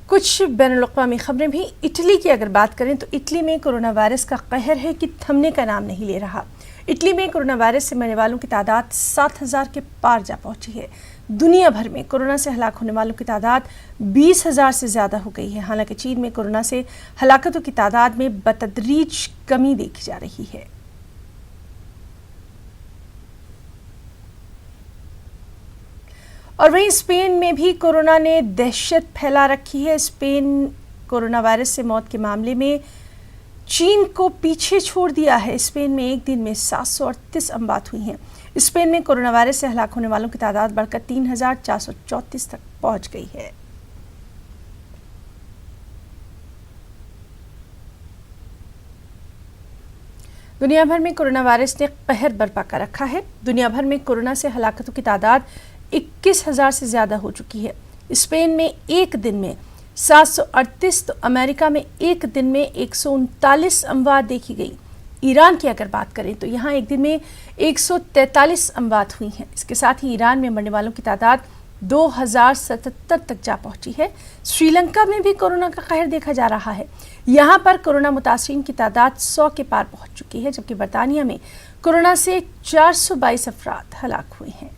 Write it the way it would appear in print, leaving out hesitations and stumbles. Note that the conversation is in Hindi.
कुछ बैनुल-अक़वामी खबरें भी। इटली की अगर बात करें तो इटली में कोरोना वायरस का कहर है कि थमने का नाम नहीं ले रहा। इटली में कोरोना वायरस से मरने वालों की तादाद 7,000 के पार जा पहुंची है। दुनिया भर में कोरोना से हलाक होने वालों की तादाद 20,000 से ज़्यादा हो गई है। हालांकि चीन में कोरोना से हलाकतों की तादाद में बतदरीज कमी देखी जा रही है। और वहीं स्पेन में भी कोरोना ने दहशत फैला रखी है। स्पेन कोरोना वायरस से मौत के मामले में चीन को पीछे छोड़ दिया है। स्पेन में एक दिन में 738 अमवात हुई हैं। स्पेन में कोरोना वायरस से हलाक होने वालों की तादाद बढ़कर 3,434 तक पहुंच गई है। दुनिया भर में कोरोना वायरस ने कहर बर्पा कर रखा है। दुनिया भर में कोरोना से हलाकतों की तादाद 21,000 से ज़्यादा हो चुकी है। स्पेन में एक दिन में 738 तो अमेरिका में एक दिन में 139 अमवात देखी गई। ईरान की अगर बात करें तो यहाँ एक दिन में 143 अमवात हुई हैं। इसके साथ ही ईरान में मरने वालों की तादाद 2,077 तक जा पहुंची है। श्रीलंका में भी कोरोना का कहर देखा जा रहा है। यहाँ पर कोरोना मुतासरीन की तादाद 100 के पार पहुंच चुकी है, जबकि बरतानिया में कोरोना से 422 अफराद हलाक हुए हैं।